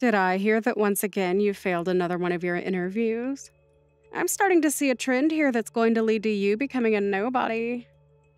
Did I hear that once again you failed another one of your interviews? I'm starting to see a trend here that's going to lead to you becoming a nobody.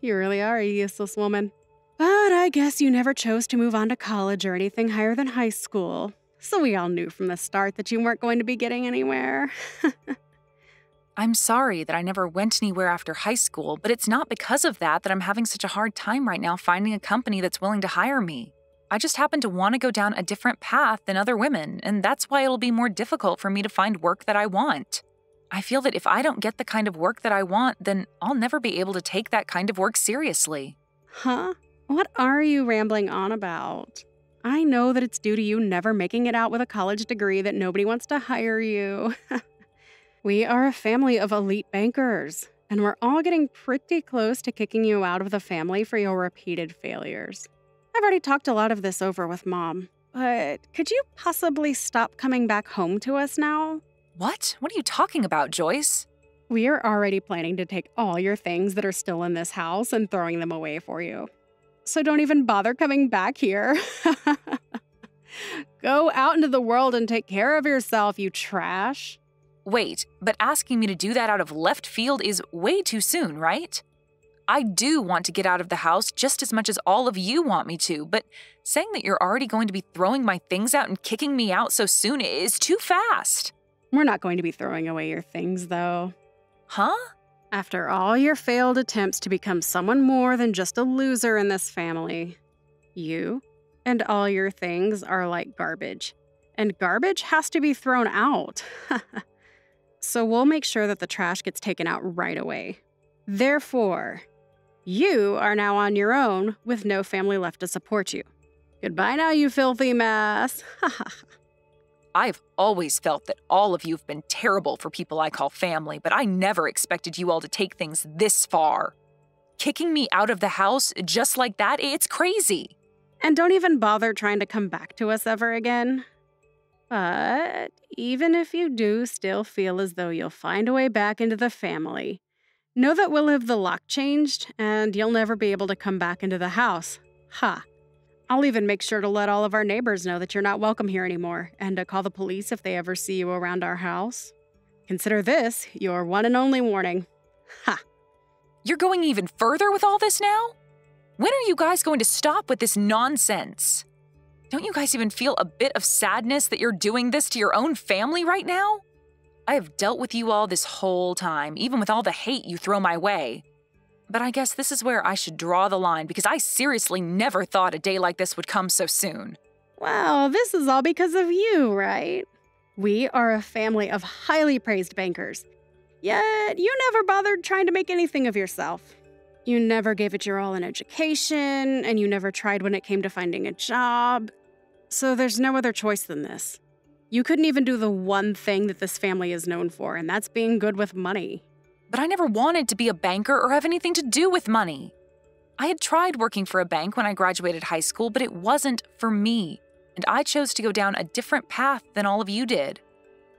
You really are a useless woman. But I guess you never chose to move on to college or anything higher than high school. So we all knew from the start that you weren't going to be getting anywhere. I'm sorry that I never went anywhere after high school, but it's not because of that I'm having such a hard time right now finding a company that's willing to hire me. I just happen to want to go down a different path than other women, and that's why it'll be more difficult for me to find work that I want. I feel that if I don't get the kind of work that I want, then I'll never be able to take that kind of work seriously. Huh? What are you rambling on about? I know that it's due to you never making it out with a college degree that nobody wants to hire you. We are a family of elite bankers, and we're all getting pretty close to kicking you out of the family for your repeated failures. I've already talked a lot of this over with Mom, but could you possibly stop coming back home to us now? What? What are you talking about, Joyce? We are already planning to take all your things that are still in this house and throwing them away for you. So don't even bother coming back here. Go out into the world and take care of yourself, you trash. Wait, but asking me to do that out of left field is way too soon, right? I do want to get out of the house just as much as all of you want me to, but saying that you're already going to be throwing my things out and kicking me out so soon is too fast. We're not going to be throwing away your things, though. Huh? After all your failed attempts to become someone more than just a loser in this family, you and all your things are like garbage. And garbage has to be thrown out. So we'll make sure that the trash gets taken out right away. Therefore, you are now on your own with no family left to support you. Goodbye now, you filthy mess. I've always felt that all of you have been terrible for people I call family, but I never expected you all to take things this far. Kicking me out of the house just like that, it's crazy. And don't even bother trying to come back to us ever again. But even if you do still feel as though you'll find a way back into the family, know that we'll have the lock changed and you'll never be able to come back into the house. Ha! I'll even make sure to let all of our neighbors know that you're not welcome here anymore and to call the police if they ever see you around our house. Consider this your one and only warning. Ha! You're going even further with all this now? When are you guys going to stop with this nonsense? Don't you guys even feel a bit of sadness that you're doing this to your own family right now? I have dealt with you all this whole time, even with all the hate you throw my way. But I guess this is where I should draw the line because I seriously never thought a day like this would come so soon. Well, this is all because of you, right? We are a family of highly praised bankers. Yet you never bothered trying to make anything of yourself. You never gave it your all in education, and you never tried when it came to finding a job. So there's no other choice than this. You couldn't even do the one thing that this family is known for, and that's being good with money. But I never wanted to be a banker or have anything to do with money. I had tried working for a bank when I graduated high school, but it wasn't for me, and I chose to go down a different path than all of you did.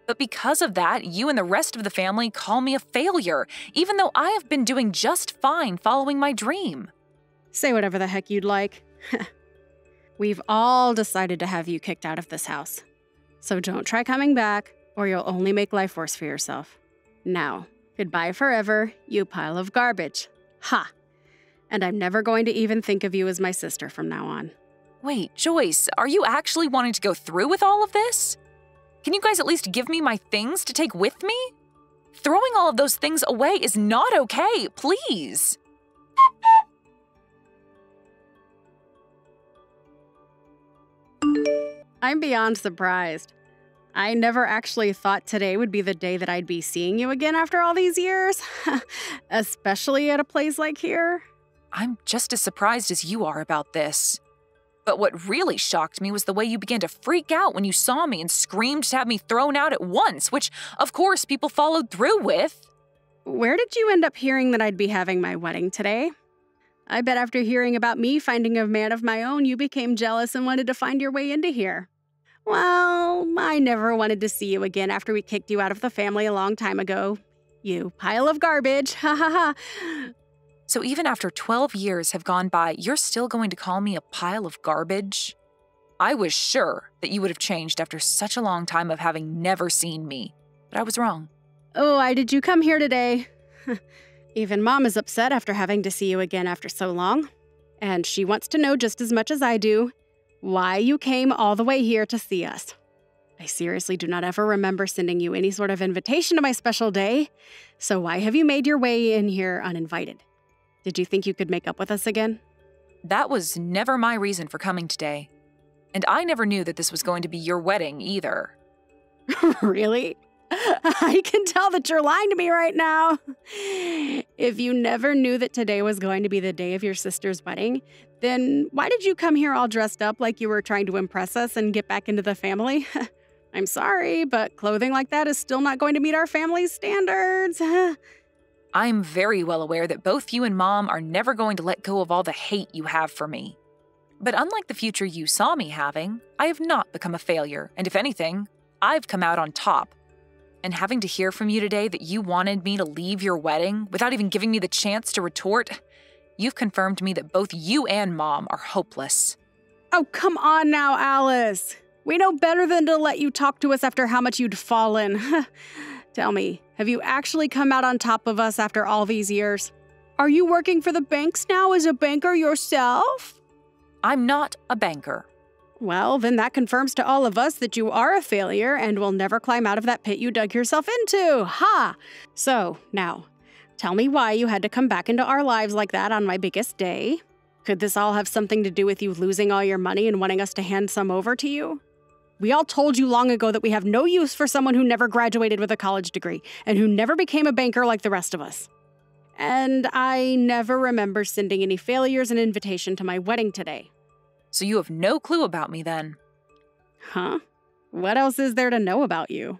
But because of that, you and the rest of the family call me a failure, even though I have been doing just fine following my dream. Say whatever the heck you'd like. We've all decided to have you kicked out of this house. So don't try coming back, or you'll only make life worse for yourself. Now, goodbye forever, you pile of garbage. Ha! And I'm never going to even think of you as my sister from now on. Wait, Joyce, are you actually wanting to go through with all of this? Can you guys at least give me my things to take with me? Throwing all of those things away is not okay, please. I'm beyond surprised. I never actually thought today would be the day that I'd be seeing you again after all these years, especially at a place like here. I'm just as surprised as you are about this. But what really shocked me was the way you began to freak out when you saw me and screamed to have me thrown out at once, which, of course, people followed through with. Where did you end up hearing that I'd be having my wedding today? I bet after hearing about me finding a man of my own, you became jealous and wanted to find your way into here. Well, I never wanted to see you again after we kicked you out of the family a long time ago. You pile of garbage, ha ha ha. So even after 12 years have gone by, you're still going to call me a pile of garbage? I was sure that you would have changed after such a long time of having never seen me, but I was wrong. Oh, why did you come here today? Even Mom is upset after having to see you again after so long. And she wants to know just as much as I do why you came all the way here to see us. I seriously do not ever remember sending you any sort of invitation to my special day, so why have you made your way in here uninvited? Did you think you could make up with us again? That was never my reason for coming today. And I never knew that this was going to be your wedding either. Really? I can tell that you're lying to me right now. If you never knew that today was going to be the day of your sister's wedding, then why did you come here all dressed up like you were trying to impress us and get back into the family? I'm sorry, but clothing like that is still not going to meet our family's standards. I'm very well aware that both you and Mom are never going to let go of all the hate you have for me. But unlike the future you saw me having, I have not become a failure, and if anything, I've come out on top. And having to hear from you today that you wanted me to leave your wedding without even giving me the chance to retort, you've confirmed to me that both you and Mom are hopeless. Oh, come on now, Alice. We know better than to let you talk to us after how much you'd fallen. Tell me, have you actually come out on top of us after all these years? Are you working for the banks now as a banker yourself? I'm not a banker. Well, then that confirms to all of us that you are a failure and will never climb out of that pit you dug yourself into. Ha! So, now, tell me why you had to come back into our lives like that on my biggest day. Could this all have something to do with you losing all your money and wanting us to hand some over to you? We all told you long ago that we have no use for someone who never graduated with a college degree and who never became a banker like the rest of us. And I never remember sending any failures an invitation to my wedding today. So you have no clue about me then? Huh? What else is there to know about you?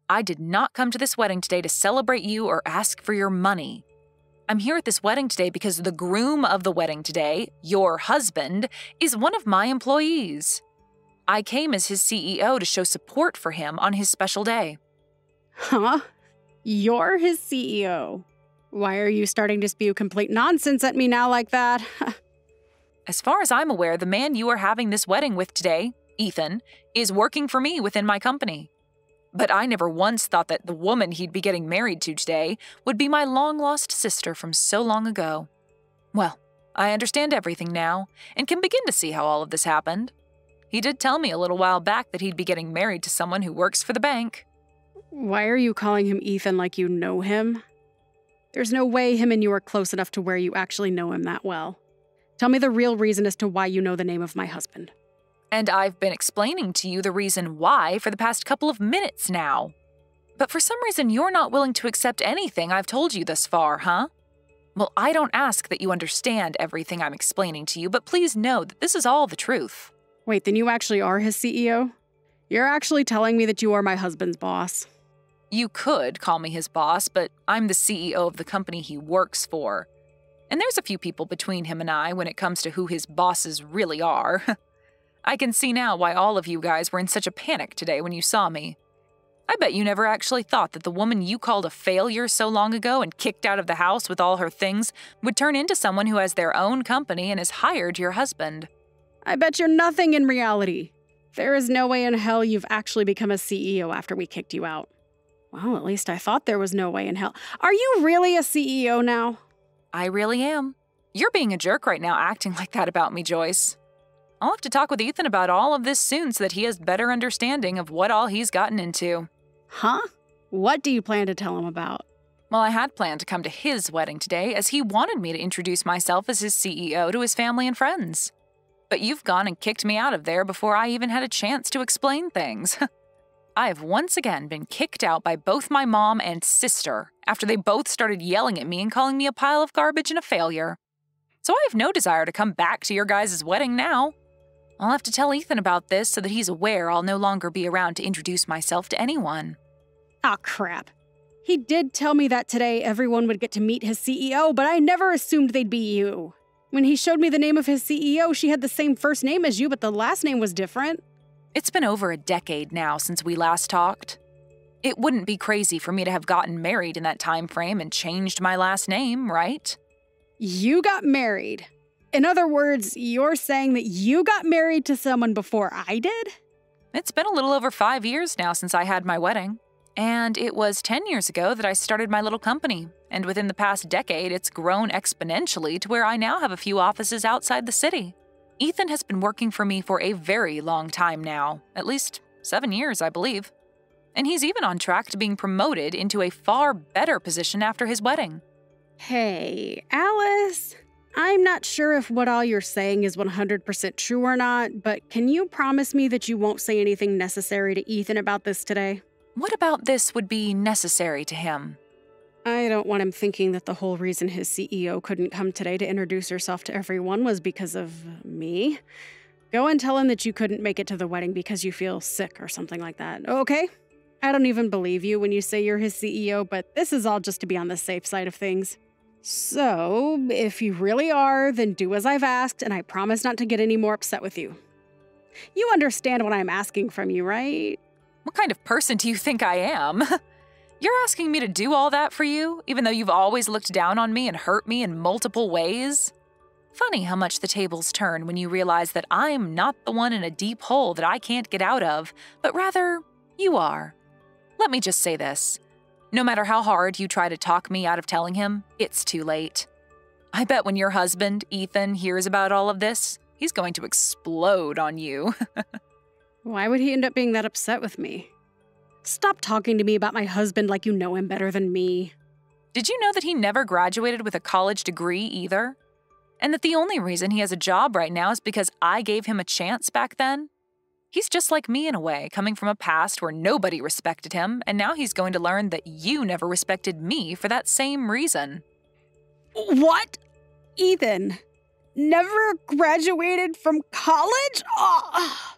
I did not come to this wedding today to celebrate you or ask for your money. I'm here at this wedding today because the groom of the wedding today, your husband, is one of my employees. I came as his CEO to show support for him on his special day. Huh? You're his CEO. Why are you starting to spew complete nonsense at me now like that? As far as I'm aware, the man you are having this wedding with today, Ethan, is working for me within my company. But I never once thought that the woman he'd be getting married to today would be my long-lost sister from so long ago. Well, I understand everything now and can begin to see how all of this happened. He did tell me a little while back that he'd be getting married to someone who works for the bank. Why are you calling him Ethan like you know him? There's no way him and you are close enough to where you actually know him that well. Tell me the real reason as to why you know the name of my husband. And I've been explaining to you the reason why for the past couple of minutes now. But for some reason, you're not willing to accept anything I've told you thus far, huh? Well, I don't ask that you understand everything I'm explaining to you, but please know that this is all the truth. Wait, then you actually are his CEO? You're actually telling me that you are my husband's boss? You could call me his boss, but I'm the CEO of the company he works for. And there's a few people between him and I when it comes to who his bosses really are. I can see now why all of you guys were in such a panic today when you saw me. I bet you never actually thought that the woman you called a failure so long ago and kicked out of the house with all her things would turn into someone who has their own company and has hired your husband. I bet you're nothing in reality. There is no way in hell you've actually become a CEO after we kicked you out. Well, at least I thought there was no way in hell. Are you really a CEO now? I really am. You're being a jerk right now acting like that about me, Joyce. I'll have to talk with Ethan about all of this soon so that he has better understanding of what all he's gotten into. Huh? What do you plan to tell him about? Well, I had planned to come to his wedding today as he wanted me to introduce myself as his CEO to his family and friends. But you've gone and kicked me out of there before I even had a chance to explain things. I have once again been kicked out by both my mom and sister after they both started yelling at me and calling me a pile of garbage and a failure. So I have no desire to come back to your guys' wedding now. I'll have to tell Ethan about this so that he's aware I'll no longer be around to introduce myself to anyone. Aw, crap. He did tell me that today everyone would get to meet his CEO, but I never assumed they'd be you. When he showed me the name of his CEO, she had the same first name as you, but the last name was different. It's been over a decade now since we last talked. It wouldn't be crazy for me to have gotten married in that time frame and changed my last name, right? You got married. In other words, you're saying that you got married to someone before I did? It's been a little over 5 years now since I had my wedding. And it was 10 years ago that I started my little company. And within the past decade, it's grown exponentially to where I now have a few offices outside the city. Ethan has been working for me for a very long time now, at least 7 years, I believe. And he's even on track to being promoted into a far better position after his wedding. Hey, Alice, I'm not sure if what all you're saying is 100% true or not, but can you promise me that you won't say anything necessary to Ethan about this today? What about this would be necessary to him? I don't want him thinking that the whole reason his CEO couldn't come today to introduce herself to everyone was because of me. Go and tell him that you couldn't make it to the wedding because you feel sick or something like that, okay? I don't even believe you when you say you're his CEO, but this is all just to be on the safe side of things. So, if you really are, then do as I've asked, and I promise not to get any more upset with you. You understand what I'm asking from you, right? What kind of person do you think I am? You're asking me to do all that for you, even though you've always looked down on me and hurt me in multiple ways? Funny how much the tables turn when you realize that I'm not the one in a deep hole that I can't get out of, but rather, you are. Let me just say this. No matter how hard you try to talk me out of telling him, it's too late. I bet when your husband, Ethan, hears about all of this, he's going to explode on you. Why would he end up being that upset with me? Stop talking to me about my husband like you know him better than me. Did you know that he never graduated with a college degree either? And that the only reason he has a job right now is because I gave him a chance back then? He's just like me in a way, coming from a past where nobody respected him, and now he's going to learn that you never respected me for that same reason. What? Ethan never graduated from college? Oh.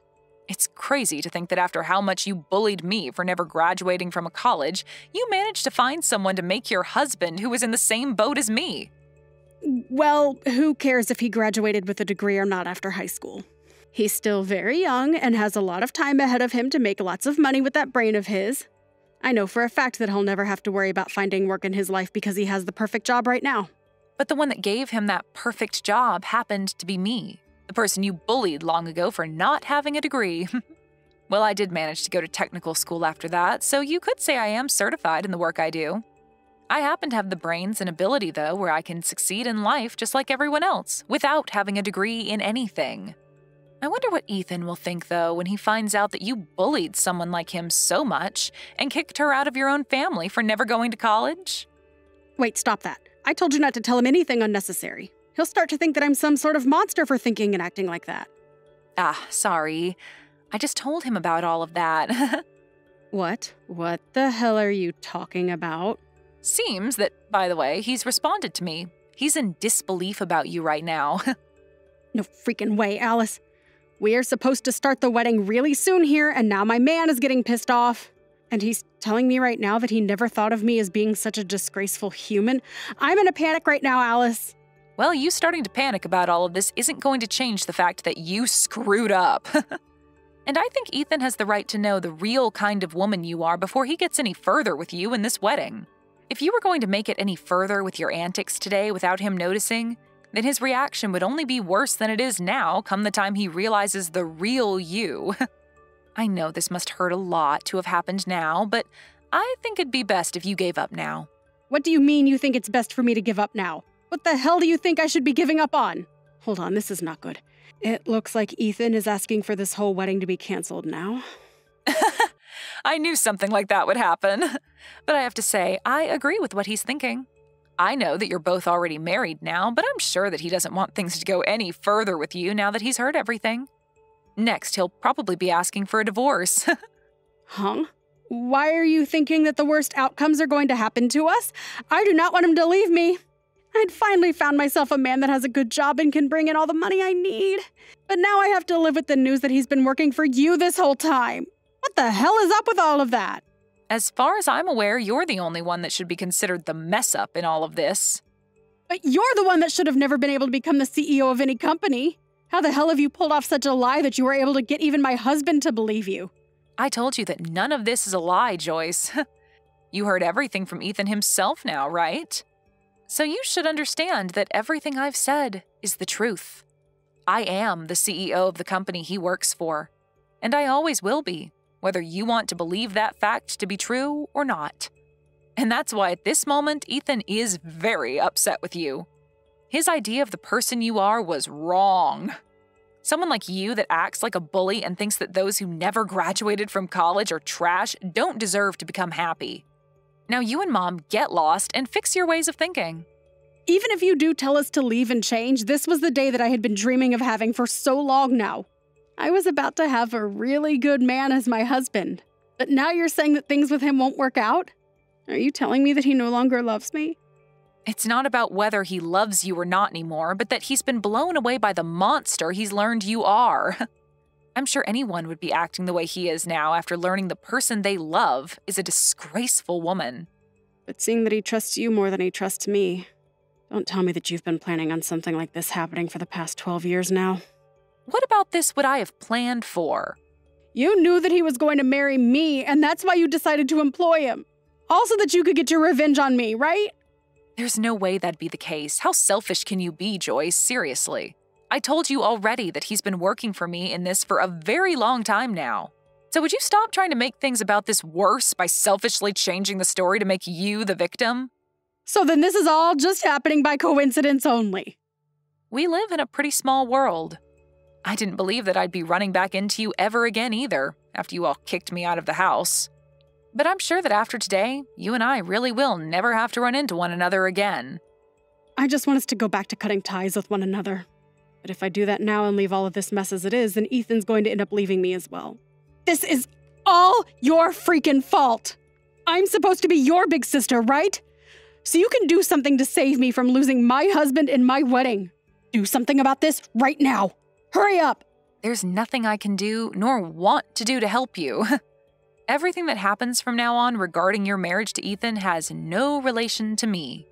It's crazy to think that after how much you bullied me for never graduating from a college, you managed to find someone to make your husband who was in the same boat as me. Well, who cares if he graduated with a degree or not after high school? He's still very young and has a lot of time ahead of him to make lots of money with that brain of his. I know for a fact that he'll never have to worry about finding work in his life because he has the perfect job right now. But the one that gave him that perfect job happened to be me. The person you bullied long ago for not having a degree. Well, I did manage to go to technical school after that, so you could say I am certified in the work I do. I happen to have the brains and ability, though, where I can succeed in life just like everyone else, without having a degree in anything. I wonder what Ethan will think, though, when he finds out that you bullied someone like him so much and kicked her out of your own family for never going to college. Wait, stop that. I told you not to tell him anything unnecessary. He'll start to think that I'm some sort of monster for thinking and acting like that. Sorry. I just told him about all of that. What? What the hell are you talking about? Seems that, by the way, he's responded to me. He's in disbelief about you right now. No freaking way, Alice. We are supposed to start the wedding really soon here, and now my man is getting pissed off. And he's telling me right now that he never thought of me as being such a disgraceful human. I'm in a panic right now, Alice. Well, you starting to panic about all of this isn't going to change the fact that you screwed up. And I think Ethan has the right to know the real kind of woman you are before he gets any further with you in this wedding. If you were going to make it any further with your antics today without him noticing, then his reaction would only be worse than it is now come the time he realizes the real you. I know this must hurt a lot to have happened now, but I think it'd be best if you gave up now. What do you mean you think it's best for me to give up now? What the hell do you think I should be giving up on? Hold on, this is not good. It looks like Ethan is asking for this whole wedding to be canceled now. I knew something like that would happen. But I have to say, I agree with what he's thinking. I know that you're both already married now, but I'm sure that he doesn't want things to go any further with you now that he's heard everything. Next, he'll probably be asking for a divorce. Huh? Why are you thinking that the worst outcomes are going to happen to us? I do not want him to leave me. I'd finally found myself a man that has a good job and can bring in all the money I need. But now I have to live with the news that he's been working for you this whole time. What the hell is up with all of that? As far as I'm aware, you're the only one that should be considered the mess-up in all of this. But you're the one that should have never been able to become the CEO of any company. How the hell have you pulled off such a lie that you were able to get even my husband to believe you? I told you that none of this is a lie, Joyce. You heard everything from Ethan himself now, right? So you should understand that everything I've said is the truth. I am the CEO of the company he works for, and I always will be, whether you want to believe that fact to be true or not. And that's why at this moment, Ethan is very upset with you. His idea of the person you are was wrong. Someone like you that acts like a bully and thinks that those who never graduated from college are trash don't deserve to become happy. Now you and Mom get lost and fix your ways of thinking. Even if you do tell us to leave and change, this was the day that I had been dreaming of having for so long now. I was about to have a really good man as my husband. But now you're saying that things with him won't work out? Are you telling me that he no longer loves me? It's not about whether he loves you or not anymore, but that he's been blown away by the monster he's learned you are. I'm sure anyone would be acting the way he is now after learning the person they love is a disgraceful woman. But seeing that he trusts you more than he trusts me, don't tell me that you've been planning on something like this happening for the past 12 years now. What about this would I have planned for? You knew that he was going to marry me, and that's why you decided to employ him. Also that you could get your revenge on me, right? There's no way that'd be the case. How selfish can you be, Joyce? Seriously. I told you already that he's been working for me in this for a very long time now. So would you stop trying to make things about this worse by selfishly changing the story to make you the victim? So then this is all just happening by coincidence only. We live in a pretty small world. I didn't believe that I'd be running back into you ever again either, after you all kicked me out of the house. But I'm sure that after today, you and I really will never have to run into one another again. I just want us to go back to cutting ties with one another. But if I do that now and leave all of this mess as it is, then Ethan's going to end up leaving me as well. This is all your freaking fault. I'm supposed to be your big sister, right? So you can do something to save me from losing my husband and my wedding. Do something about this right now. Hurry up. There's nothing I can do nor want to do to help you. Everything that happens from now on regarding your marriage to Ethan has no relation to me.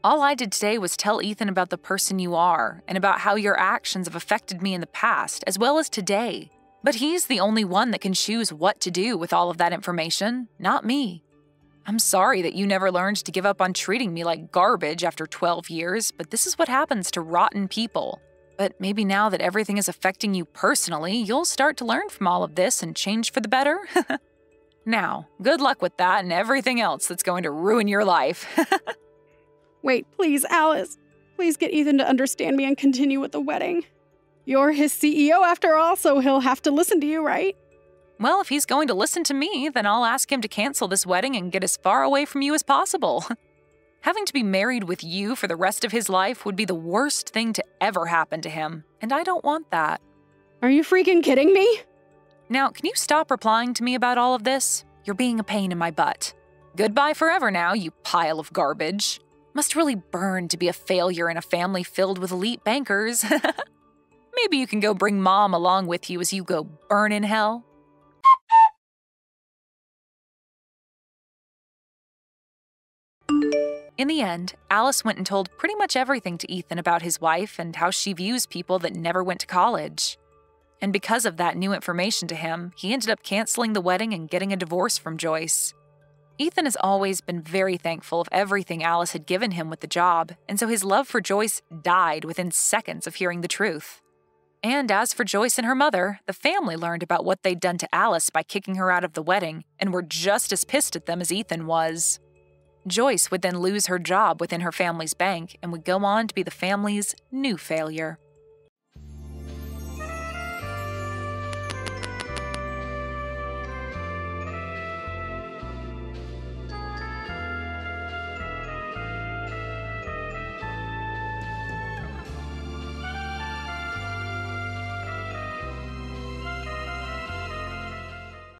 All I did today was tell Ethan about the person you are and about how your actions have affected me in the past as well as today. But he's the only one that can choose what to do with all of that information, not me. I'm sorry that you never learned to give up on treating me like garbage after 12 years, but this is what happens to rotten people. But maybe now that everything is affecting you personally, you'll start to learn from all of this and change for the better. Now, good luck with that and everything else that's going to ruin your life. Wait, please, Alice. Please get Ethan to understand me and continue with the wedding. You're his CEO after all, so he'll have to listen to you, right? Well, if he's going to listen to me, then I'll ask him to cancel this wedding and get as far away from you as possible. Having to be married with you for the rest of his life would be the worst thing to ever happen to him, and I don't want that. Are you freaking kidding me? Now, can you stop replying to me about all of this? You're being a pain in my butt. Goodbye forever now, you pile of garbage. Must really burn to be a failure in a family filled with elite bankers. Maybe you can go bring Mom along with you as you go burn in hell. In the end, Alice went and told pretty much everything to Ethan about his wife and how she views people that never went to college. And because of that new information to him, he ended up canceling the wedding and getting a divorce from Joyce. Ethan has always been very thankful of everything Alice had given him with the job, and so his love for Joyce died within seconds of hearing the truth. And as for Joyce and her mother, the family learned about what they'd done to Alice by kicking her out of the wedding and were just as pissed at them as Ethan was. Joyce would then lose her job within her family's bank and would go on to be the family's new failure.